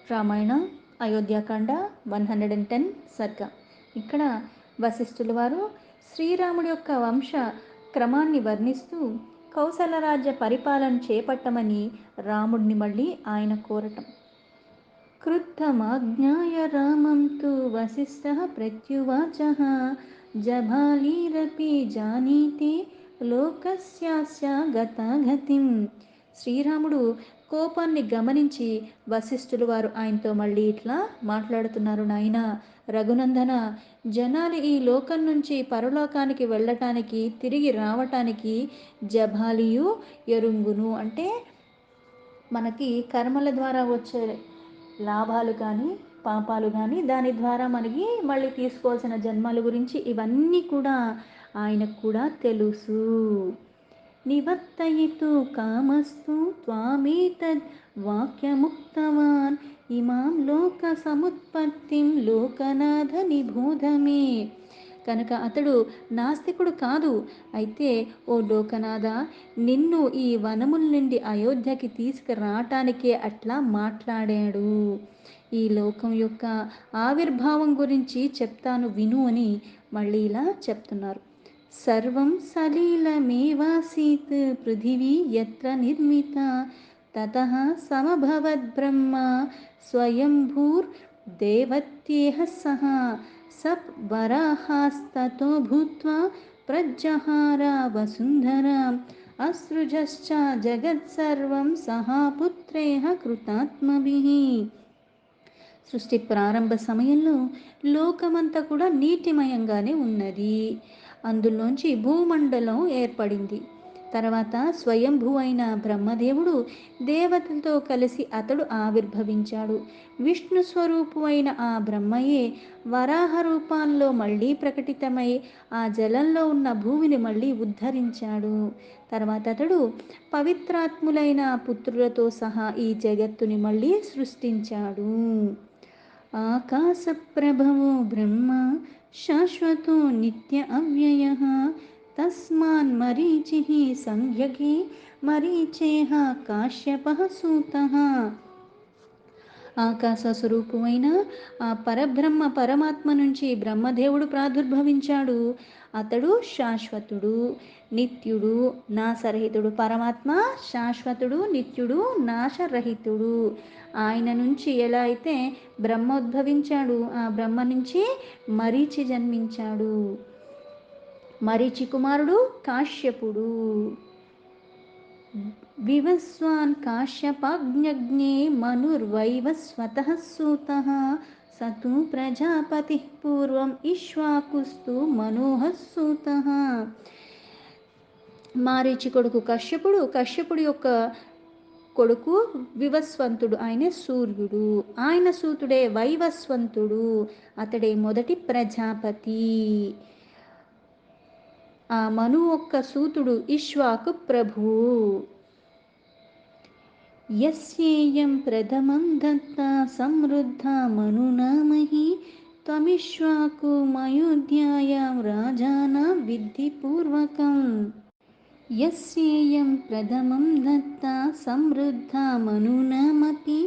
రామాయణ అయోధ్యాకాండ 110 సర్గ. ఇక్కడ వశిష్ఠుల వారు శ్రీరాముడి యొక్క వంశ క్రమాన్ని వర్ణిస్తూ కౌసల రాజ్య పరిపాలన చేపట్టమని రాముడిని మళ్ళీ ఆయన కోరటం. క్రుద్ధమాజ్ఞాయ రామం తు వశిష్ఠః ప్రత్యువాచః జభాలీరపి జానీతే లోకస్యాస్య గతాగతిం. శ్రీరాముడు కోపాన్ని గమనించి వశిష్ఠులు వారు ఆయనతో మళ్ళీ ఇట్లా మాట్లాడుతున్నారు. నాయన రఘునందన, జనాలు ఈ లోకం నుంచి పరలోకానికి వెళ్ళటానికి, తిరిగి రావటానికి జభాలియు ఎరుంగును అంటే మనకి కర్మల ద్వారా వచ్చే లాభాలు కానీ పాపాలు కానీ దాని ద్వారా మనకి మళ్ళీ తీసుకోవాల్సిన జన్మల గురించి ఇవన్నీ కూడా ఆయనకు కూడా తెలుసు. నివర్తయితు కామస్తు త్వామేతద్ వాక్యముక్తవాన్ ఇమాం లోక సముత్పత్తిం లోకనాథ నిబోధమే. కనుక అతడు నాస్తికుడు కాదు. అయితే ఓ లోకనాథ, నిన్ను ఈ వనముల నుండి అయోధ్యకి తీసుకురావటానికే అట్లా మాట్లాడాడు. ఈ లోకం యొక్క ఆవిర్భావం గురించి చెప్తాను విను అని మళ్ళీ ఇలా చెప్తున్నారు. సర్వం సలీలమేవాసీత్ పృథివీ యత్ర నిర్మిత తతః సమభవద్బ్రహ్మ స్వయంభూర్దేవత్యేహ సహ సప్ వరాహాస్తతో భూత్వా ప్రజ్జహార వసుంధరాం అసృజశ్చ జగత్సర్వం సహా పుత్రేహ కృతాత్మభిః. సృష్టి ప్రారంభ సమయంలో లోకమంతా కూడా నీటిమయంగానే ఉన్నది. అందులోంచి భూమండలం ఏర్పడింది. తర్వాత స్వయంభూ అయిన బ్రహ్మదేవుడు దేవతలతో కలిసి అతడు ఆవిర్భవించాడు. విష్ణు స్వరూపు అయిన ఆ బ్రహ్మయే వరాహ రూపాల్లో మళ్ళీ ప్రకటితమై ఆ జలంలో ఉన్న భూమిని మళ్ళీ ఉద్ధరించాడు. తర్వాత అతడు పవిత్రాత్ములైన పుత్రులతో సహా ఈ జగత్తుని మళ్ళీ సృష్టించాడు. ఆకాశ ప్రభవో బ్రహ్మ శాశ్వతో నిత్య అవ్యయః తస్మాన్ మరీచిః సంజ్ఞకే మరీచేహ కాశ్యపః సూతః. ఆకాశ స్వరూపమైన ఆ పరబ్రహ్మ పరమాత్మ నుంచి బ్రహ్మదేవుడు ప్రాదుర్భవించాడు. అతడు శాశ్వతుడు, నిత్యుడు, నాశరహితుడు. పరమాత్మ శాశ్వతుడు, నిత్యుడు, నాశరహితుడు. ఆయన నుంచి ఎలా అయితే బ్రహ్మ ఉద్భవించాడు, ఆ బ్రహ్మ నుంచి మరీచి జన్మించాడు. మరీచి కుమారుడు కాశ్యపుడు. వివస్వాన్ కాశ్యపాజ్ఞజ్ఞే మనుర్వైవస్వతః సూతః సతు ప్రజాపతి పూర్వం ఇక్ష్వాకుస్తు మనోః సూతః. మారీచి కొడుకు కశ్యపుడు, కశ్యపుడు యొక్క కొడుకు వివస్వంతుడు, ఆయన సూర్యుడు. ఆయన సూతుడే వైవస్వంతుడు, అతడే మొదటి ప్రజాపతి. ఆ మను ఒక్క సూతుడు ఇక్ష్వాకు ప్రభువు. యస్యేయం ప్రథమం దత్తా సమృద్ధా మనునామహి త్వమిక్ష్వాకు మయోధ్యాయాం రాజానాం విద్ధి పూర్వకం. యస్యేయం ప్రథమం దత్తా సమృద్ధా మనునామపి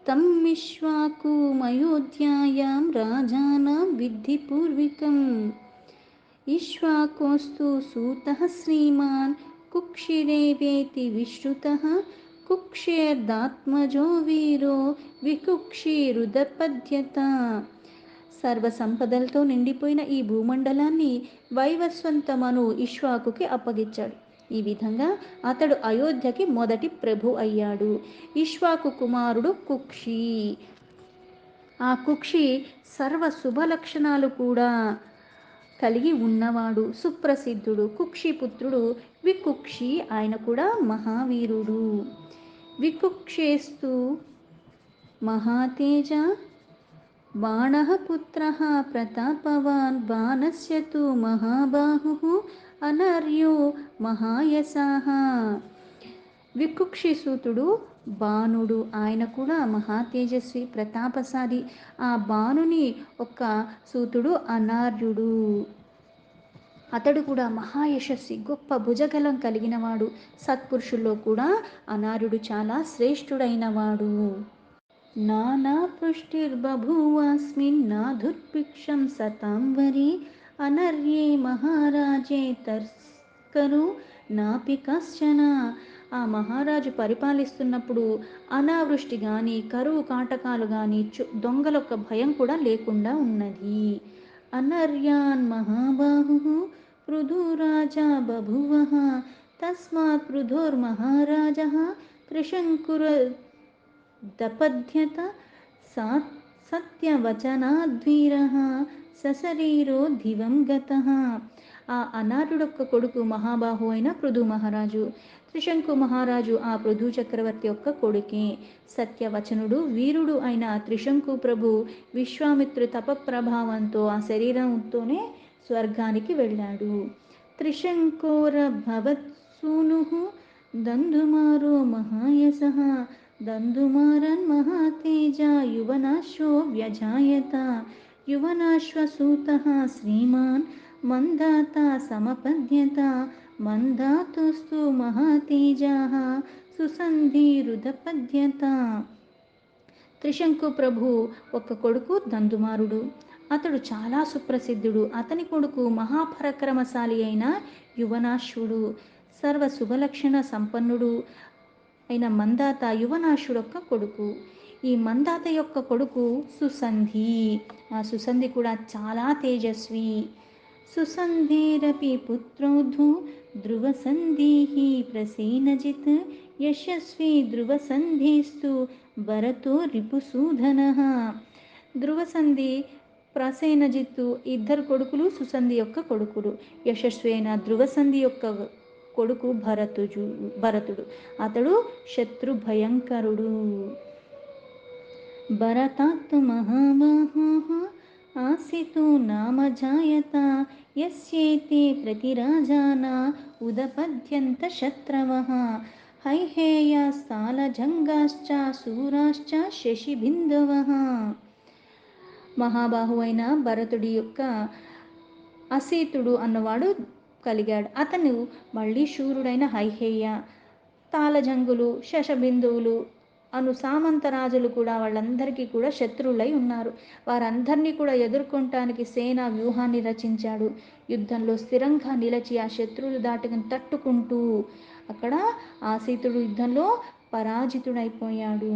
తమిక్ష్వాకు మయోధ్యాయాం రాజానాం విద్ధి పూర్వికం. ఇక్ష్వాకోస్తు సూతః శ్రీమాన్ కుక్షిరేవేతి విశ్రుతః కుక్షేర్దాత్మజో వీరో వికుక్షిరుదపద్యత. సర్వ సంపదలతో నిండిపోయిన ఈ భూమండలాన్ని వైవస్వంత మను ఇక్ష్వాకుకి అప్పగించాడు. ఈ విధంగా అతడు అయోధ్యకి మొదటి ప్రభు అయ్యాడు. ఇక్ష్వాకు కుమారుడు కుక్షి. ఆ కుక్షి సర్వ శుభ లక్షణాలు కూడా కలిగి ఉన్నవాడు, సుప్రసిద్ధుడు. కుక్షిపుత్రుడు వికుక్షి, ఆయన కూడా మహావీరుడు. వికుక్షేస్తు మహాతేజ బాణః పుత్రః ప్రతాపవాన్ బాణస్య తు మహాబాహుః అనర్యో మహాయశః. వికుక్షి సూతుడు బాణుడు, ఆయన కూడా మహా తేజస్వి, ప్రతాపశాలి. ఆ బాణుని ఒక సూతుడు అనార్యుడు, అతడు కూడా మహాయశస్వి, గొప్ప భుజగలం కలిగినవాడు. సత్పురుషుల్లో కూడా అనార్యుడు చాలా శ్రేష్ఠుడైనవాడు. नानापृष्टिर्बभूवास्मिन्नाधुर्भिक्षं सतां वरि అనర్యే మహారాజే తస్కరు నాపి కశ్చన. ఆ మహారాజు పరిపాలిస్తున్నప్పుడు అనావృష్టి కానీ కరువు కాటకాలు కానీ దొంగలొక్క భయం కూడా లేకుండా ఉన్నది. అనర్యాన్ మహాబాహు పృథురాజా బభువః తస్మాత్ పృథోర్మహారాజः త్రిశంకురదపద్యత సత్యవచనాద్వీరః సశరీరో దివం గతః. ఆ అనాథుడొక్క కొడుకు మహాబాహు అయిన పృథు మహారాజు. త్రిశంకు మహారాజు ఆ పృథు చక్రవర్తి యొక్క కొడుకే. సత్యవచనుడు వీరుడు అయిన త్రిశంకు ప్రభు విశ్వామిత్రు తప ప్రభావంతో ఆ శరీరంతోనే స్వర్గానికి వెళ్ళాడు. త్రిశంకోర భవత్సూను దందుమారో మహాయసః దందుమారన్ మహాతేజ యువనాశ్వో వ్యజాయత. యువనాశ్వసూతః శ్రీమాన్ మందాత సమపద్యత మందాతుస్తు మహాతేజాః సుసంధిరుదపద్యత. త్రిశంకు ప్రభు ఒక కొడుకు దందుమారుడు. అతడు చాలా సుప్రసిద్ధుడు. అతని కొడుకు మహాపరాక్రమశాలి అయిన యువనాశ్వుడు. సర్వ శుభలక్షణ సంపన్నుడు అయిన మందాత యువనాశ్వుడొక్క కొడుకు. ఈ మందాత యొక్క కొడుకు సుసంధి. ఆ సుసంధి కూడా చాలా తేజస్వి. సుసంధేరపి పుత్రౌధు ధ్రువసంధిః ప్రసేనజిత్ యశస్వి ధ్రువసంధిస్తు భరతో రిపుసూదనః. ధ్రువసంధి ప్రసేనజిత్తు ఇద్దరు కొడుకులు సుసంధి యొక్క కొడుకులు. యశస్వి అయిన ధ్రువసంధి యొక్క కొడుకు భరతుడు. అతడు శత్రు భయంకరుడు. భరతాత్తు మహాబాహోః ఆసితో నామ జాయత యస్యేతే ప్రతిరాజానా ఉదపద్యంత శత్రవః హైహేయస్థాలజంగాశ్చ శూరాశ్చ శశిబిందువః. మహాబాహు అయిన భరతుడి యొక్క అసీతుడు అన్నవాడు కలిగాడు. అతను మళ్ళీ శూరుడైన హైహేయ, తాళజంగులు, శశబిందువులు అను సామంత రాజులు కూడా వాళ్ళందరికీ కూడా శత్రువులై ఉన్నారు. వారందరినీ కూడా ఎదుర్కొనటానికి సేనా వ్యూహాన్ని రచించాడు. యుద్ధంలో స్థిరంగా నిలిచి ఆ శత్రువులు దాటిని తట్టుకుంటూ అక్కడ ఆసీతుడు యుద్ధంలో పరాజితుడైపోయాడు.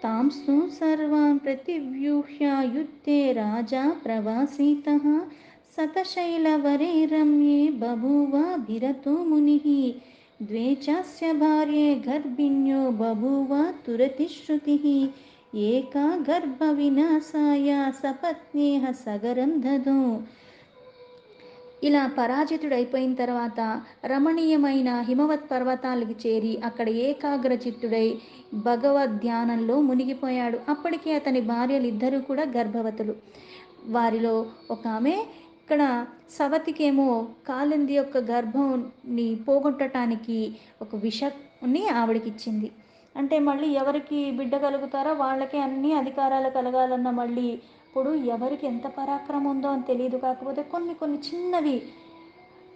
తాంస్తు సర్వాన్ ప్రతివ్యూహ్య యుద్ధే రాజా ప్రవాసీతః సతశైలవరే రమ్యే బభూవ భిరతో మునిః ద్వే చాస్య భార్యే గర్భిణ్యో బభూవ తురతి శృతిః ఏకా గర్భ వినాశాయ సపత్నేః సగరం దదో. ఇలా పరాజితుడైపోయిన తర్వాత రమణీయమైన హిమవత్ పర్వతాలకు చేరి అక్కడ ఏకాగ్రచిత్తుడై భగవద్ ధ్యానంలో మునిగిపోయాడు. అప్పటికే అతని భార్యలు ఇద్దరూ కూడా గర్భవతులు. వారిలో ఒక ఆమె ఇక్కడ సవతికేమో కాళింది యొక్క గర్భంని పోగొట్టడానికి ఒక విషాన్ని ఆవిడకిచ్చింది. అంటే మళ్ళీ ఎవరికి బిడ్డ కలుగుతారో వాళ్ళకే అన్ని అధికారాలు కలగాలన్న మళ్ళీ ఇప్పుడు ఎవరికి ఎంత పరాక్రమం ఉందో అని తెలియదు. కాకపోతే కొన్ని చిన్నవి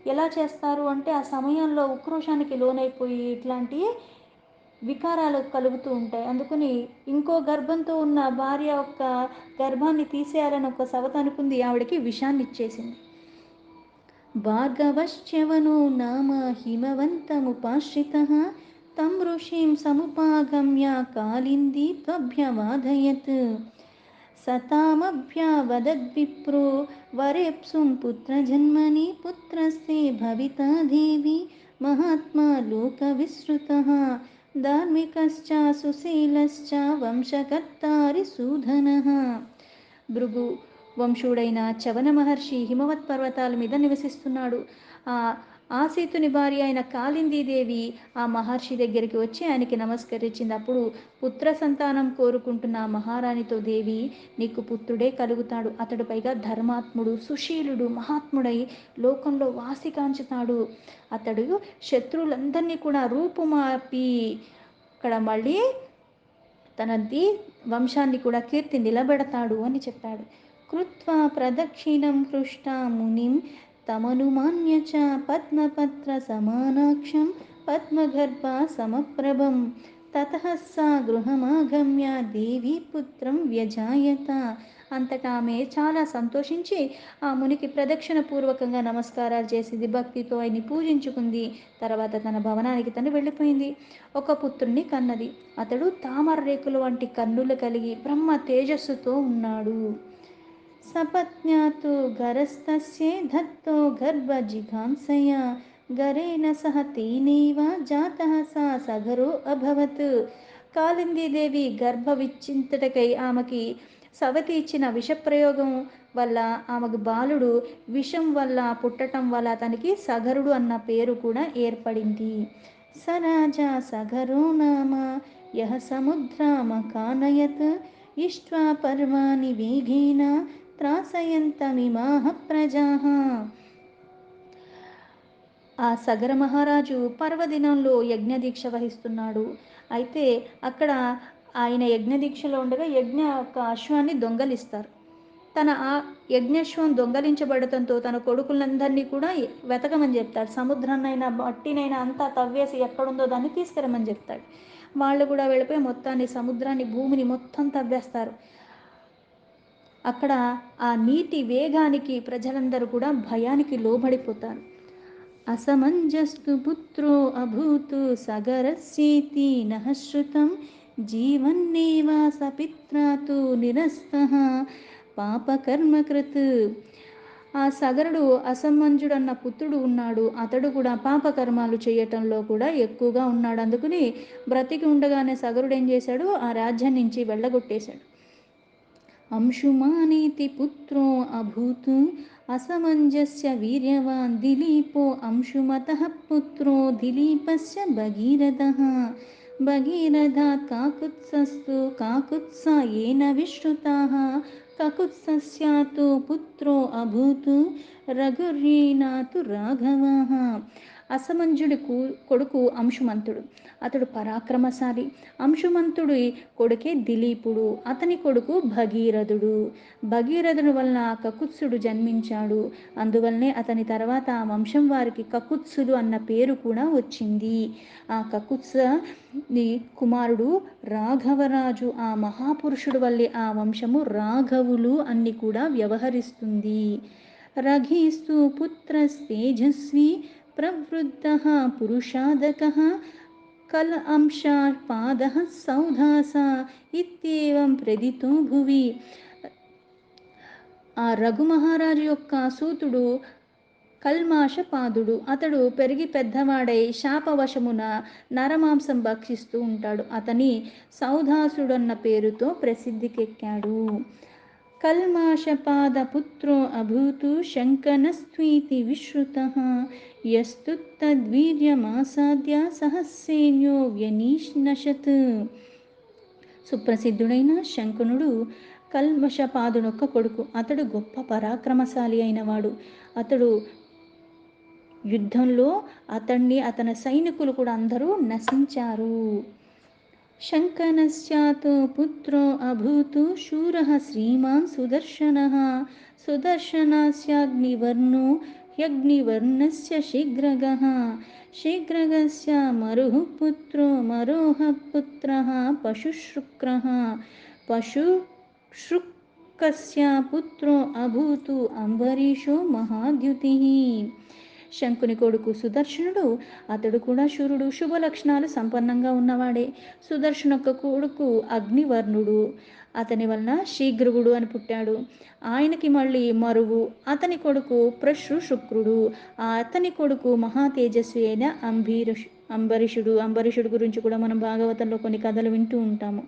ఎలా చేస్తారు అంటే ఆ సమయంలో ఉక్రోషానికి లోనైపోయి ఇట్లాంటి వికారాలు కలుగుతూ ఉంటాయి. అందుకని ఇంకో గర్భంతో ఉన్న భార్య యొక్క గర్భాన్ని తీసేయాలని ఒక సవత అనుకుంది. ఆవిడకి విషాన్ని ఇచ్చేసింది. భార్గవశ్చవనో నామ హిమవంతముపాశ్రితః తం ఋషిం సముపాగమ్య కాళిందీ త్వభ్యవాదయత్ సతామభ్యవదద్విప్రో వరేప్సుం పుత్రజన్మని పుత్రస్తే భవితా దేవి మహాత్మా లోకవిశ్రుతః ధార్మికశ్చ సుశీలశ్చ వంశకర్తారి సూదనః. భృగు వంశుడైన చవన మహర్షి హిమవత్ పర్వతాల మీద నివసిస్తున్నాడు. ఆ ఆసీతుని భార్య అయిన కాళిందీదేవి ఆ మహర్షి దగ్గరికి వచ్చి ఆయనకి నమస్కరించింది. అప్పుడు పుత్ర సంతానం కోరుకుంటున్న ఆ మహారాణితో, దేవి నీకు పుత్రుడే కలుగుతాడు. అతడు పైగా ధర్మాత్ముడు, సుశీలుడు, మహాత్ముడై లోకంలో వాసికాంచుతాడు. అతడు శత్రువులందరినీ కూడా రూపుమాపి అక్కడ మళ్ళీ తనది వంశాన్ని కూడా కీర్తి నిలబెడతాడు అని చెప్పాడు. కృత్వా ప్రదక్షిణం హృష్టా మునిం తమనుమాన్య చ పద్మపత్ర సమానాక్షం పద్మగర్భ సమప్రభం తతః సా గృహమాగమ్య దేవీ పుత్రం వ్యజాయత. అంతటా ఆమె చాలా సంతోషించి ఆ మునికి ప్రదక్షిణ పూర్వకంగా నమస్కారాలు చేసింది, భక్తితో ఆయన్ని పూజించుకుంది. తర్వాత తన భవనానికి తను వెళ్ళిపోయింది. ఒక పుత్రుణ్ణి కన్నది. అతడు తామర రేకుల వంటి కన్నులు కలిగి బ్రహ్మ తేజస్సుతో ఉన్నాడు. సపత్న్యాతు గరస్తస్యై దత్తో గర్భజిఘాంసయా గరేణ సహ తేనైవ జాతః సా సగరో అభవత్. కాళిందీదేవి గర్భ విచ్ఛింతటకై ఆమెకి సవతి ఇచ్చిన విషప్రయోగం వల్ల ఆమెకు బాలుడు విషం వల్ల పుట్టటం వల్ల అతనికి సగరుడు అన్న పేరు కూడా ఏర్పడింది. స రాజా సగరో నామ యః సముద్రామకానయత్ ఇష్ట్వా పర్వాణి వేగేన త్రాసయంతమిమాః ప్రజాః. ఆ సగర మహారాజు పర్వదినంలో యజ్ఞదీక్ష వహిస్తున్నాడు. అయితే అక్కడ ఆయన యజ్ఞదీక్షలో ఉండగా యజ్ఞ యొక్క అశ్వాన్ని దొంగలిస్తారు. తన ఆ యజ్ఞశ్వం దొంగలించబడటంతో తన కొడుకులందరినీ కూడా వెతకమని చెప్తాడు. సముద్రాన్నైనా మట్టినైనా అంతా తవ్వేసి ఎక్కడుందో దాన్ని తీసుకురమ్మని చెప్తాడు. వాళ్ళు కూడా వెళ్ళిపోయి మొత్తాన్ని సముద్రాన్ని భూమిని మొత్తం తవ్వేస్తారు. అక్కడ ఆ నీటి వేగానికి ప్రజలందరూ కూడా భయానికి లోబడిపోతారు. అసమంజస్తు పుత్రో అభూతు సగరస్యేతి నః శ్రుతం జీవన్నేవ సపిత్రాతు నిరస్తః పాపకర్మకృత్. ఆ సగరుడు అసమంజుడు అన్న పుత్రుడు ఉన్నాడు. అతడు కూడా పాపకర్మాలు చేయటంలో కూడా ఎక్కువగా ఉన్నాడు. అందుకని బ్రతికి ఉండగానే సగరుడు ఏం చేశాడు, ఆ రాజ్యం నుంచి వెళ్ళగొట్టేశాడు. అంశుమానేతి పుత్రో అభూతు అసమంజస్య వీర్యవాన్ దిలీపో అంశుమతః పుత్రో దిలీపస్య భగీరథః. భగీరథాత్ కాకుత్సస్తు కాకుత్స ఏన విశ్రుతాః కకుత్సస్యాతు పుత్రో అభూతు రఘుర్యేనాతు రాఘవః. అసమంజుడి కొడుకు అంశుమంతుడు. అతడు పరాక్రమశాలి. అంశుమంతుడి కొడుకే దిలీపుడు. అతని కొడుకు భగీరథుడు. భగీరథుడి వలన కకుత్సుడు జన్మించాడు. అందువల్లనే అతని తర్వాత ఆ వంశం వారికి కకుత్సులు అన్న పేరు కూడా వచ్చింది. ఆ కకుత్సని కుమారుడు రాఘవరాజు. ఆ మహాపురుషుడు వల్లే ఆ వంశము రాఘవులు అన్ని కూడా వ్యవహరిస్తుంది. రఘీస్తు పుత్రస్తేజస్వి ప్రవృద్ధః పురుషాదకః కల అంశాపాదః సౌధాస ఇత్యేవం ప్రదితో భువి. ఆ రఘు మహారాజు యొక్క సూతుడు కల్మాషపాదుడు. అతడు పెరిగి పెద్దవాడై శాపవశమున నరమాంసం భక్షిస్తూ ఉంటాడు. అతని సౌధాసుడన్న పేరుతో ప్రసిద్ధికెక్కాడు. కల్మాషపాద పుత్రో అభూతు శంకనస్త్వీతి విశ్రుతః యస్తు తద్వీర్యమాసాద్య సహస్సేన్యో వ్యనీష్నశత్. సుప్రసిద్ధుడైన శంకనుడు కల్మషపాదునొక్క కొడుకు. అతడు గొప్ప పరాక్రమశాలి అయినవాడు. అతడు యుద్ధంలో అతన్ని అతని సైనికులు కూడా అందరూ నశించారు. శంకనస్యాతు పుత్రో అభూతు శూరః శ్రీమాన్ సుదర్శనః. సుదర్శనస్యాగ్నివర్ణో హ్యగ్నివర్ణస్య శీఘ్రగః. శీఘ్రగస్య మరుః పుత్రో మరోః పుత్రః పశుశృక్రః. పశుశృక్కస్య పుత్రో అభూతు అంబరీషో మహాద్యుతిః. శంకుని కొడుకు సుదర్శనుడు. అతడు కూడా శూరుడు, శుభ లక్షణాలు సంపన్నంగా ఉన్నవాడే. సుదర్శనొక్క కొడుకు అగ్నివర్ణుడు. అతని వలన శీఘ్రగుడు అని పుట్టాడు. ఆయనకి మళ్ళీ మరువు. అతని కొడుకు ప్రశుశృక్రుడు. అతని కొడుకు మహా తేజస్వి అయిన అంబరీషుడు. అంబరీషుడు గురించి కూడా మనం భాగవతంలో కొన్ని కథలు వింటూ ఉంటాము.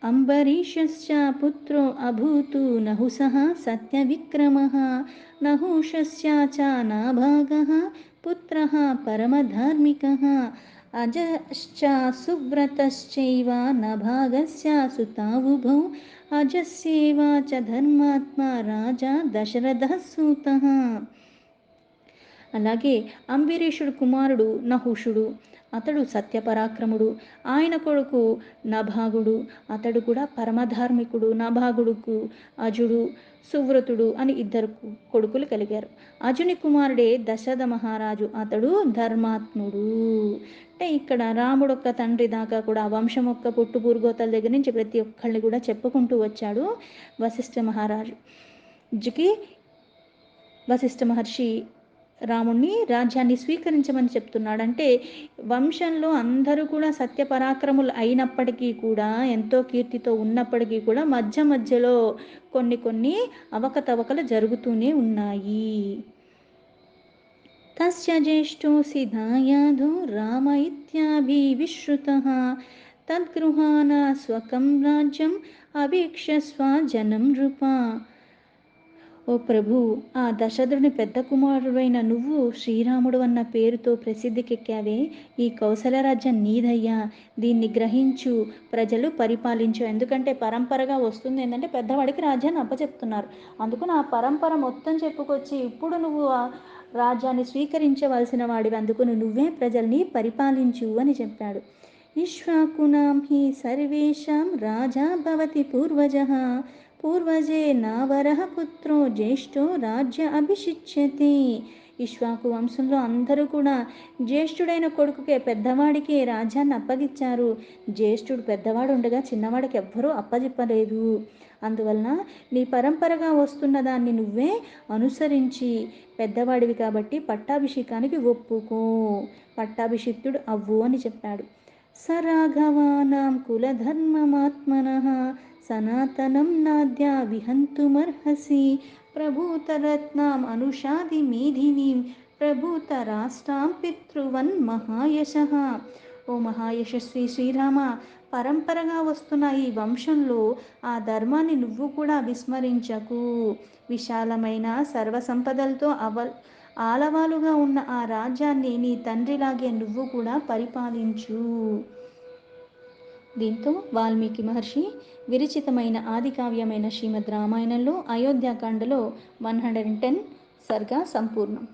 అంబరీషస్య పుత్రో అభూతు నహుసః సత్యవిక్రమః. నహుషస్య చ నాభాగః పుత్రః పరమధార్మికः. అజశ్చ సువ్రతశ్చైవ నభాగస్య సుతావుభౌ. అజస్యేవ చ ధర్మాత్మా రాజా దశరథः సూతః. అలాగే అంబరీషుడు కుమారుడు నహుషుడు. అతడు సత్యపరాక్రముడు. ఆయన కొడుకు నభాగుడు. అతడు కూడా పరమధార్మికుడు. నభాగుడుకు అజుడు, సువ్రతుడు అని ఇద్దరు కొడుకులు కలిగారు. అజుని కుమారుడే దశరథ మహారాజు. అతడు ధర్మాత్ముడు. అంటే ఇక్కడ రాముడు ఒక్క తండ్రి దాకా కూడా వంశం ఒక్క పుట్టు పూర్వోత్తల దగ్గర నుంచి ప్రతి ఒక్కళ్ళని కూడా చెప్పుకుంటూ వచ్చాడు వశిష్ఠ మహారాజుకి. వశిష్ఠ మహర్షి రాముణ్ణి రాజ్యాన్ని స్వీకరించమని చెప్తున్నాడు. అంటే వంశంలో అందరూ కూడా సత్యపరాక్రములు అయినప్పటికీ కూడా, ఎంతో కీర్తితో ఉన్నప్పటికీ కూడా మధ్య మధ్యలో కొన్ని అవకతవకలు జరుగుతూనే ఉన్నాయి. తస్య జ్యేష్ఠోసి దాయాదో రామ ఇత్యాభివిశ్రుతః తద్గృహాణ స్వకం రాజ్యం అభీక్ష్య జనం నృపా. ఓ ప్రభు, ఆ దశరథుని పెద్ద కుమారుడైన నువ్వు శ్రీరాముడు అన్న పేరుతో ప్రసిద్ధికెక్కావే. ఈ కౌసల రాజ్యం నీదయ్యా, దీన్ని గ్రహించు, ప్రజలు పరిపాలించు. ఎందుకంటే పరంపరగా వస్తుంది ఏంటంటే పెద్దవాడికి రాజ్యాన్ని అప్పచెప్తున్నారు. అందుకు ఆ పరంపర మొత్తం చెప్పుకొచ్చి ఇప్పుడు నువ్వు ఆ రాజ్యాన్ని స్వీకరించవలసిన వాడివి, అందుకు నువ్వే ప్రజల్ని పరిపాలించు అని చెప్పాడు. ఇక్ష్వాకునాం హి సర్వేషాం రాజా భవతి పూర్వజః పూర్వజే నావరః పుత్రో జ్యేష్ఠో రాజ్య అభిషిచ్యతి. ఇక్ష్వాకు వంశంలో అందరూ కూడా జ్యేష్ఠుడైన కొడుకుకే, పెద్దవాడికి రాజ్యాన్ని అప్పగిచ్చారు. జ్యేష్ఠుడు పెద్దవాడు ఉండగా చిన్నవాడికి ఎవ్వరూ అప్పజిప్పలేదు. అందువలన నీ పరంపరగా వస్తున్న దాన్ని నువ్వే అనుసరించి పెద్దవాడివి కాబట్టి పట్టాభిషేకానికి ఒప్పుకో, పట్టాభిషిక్తుడు అవ్వు అని చెప్పాడు. సరాఘవానాం కులధర్మమాత్మనః సనాతనం నాద్య విహంతుమర్హసి ప్రభూతరత్నాం అనుషాది మేధినీం ప్రభూత రాష్ట్రాం పితృవన్ మహాయశః. ఓ మహాయశస్వి శ్రీరామ, పరంపరగా వస్తున్న ఈ వంశంలో ఆ ధర్మాన్ని నువ్వు కూడా విస్మరించకు. విశాలమైన సర్వసంపదలతో ఆలవాలుగా ఉన్న ఆ రాజ్యాన్ని నీ తండ్రిలాగే నువ్వు కూడా పరిపాలించు. దీంతో వాల్మీకి మహర్షి విరచితమైన ఆదికావ్యమైన శ్రీమద్ రామాయణంలో అయోధ్యాకాండలో 110 సర్గా సంపూర్ణం.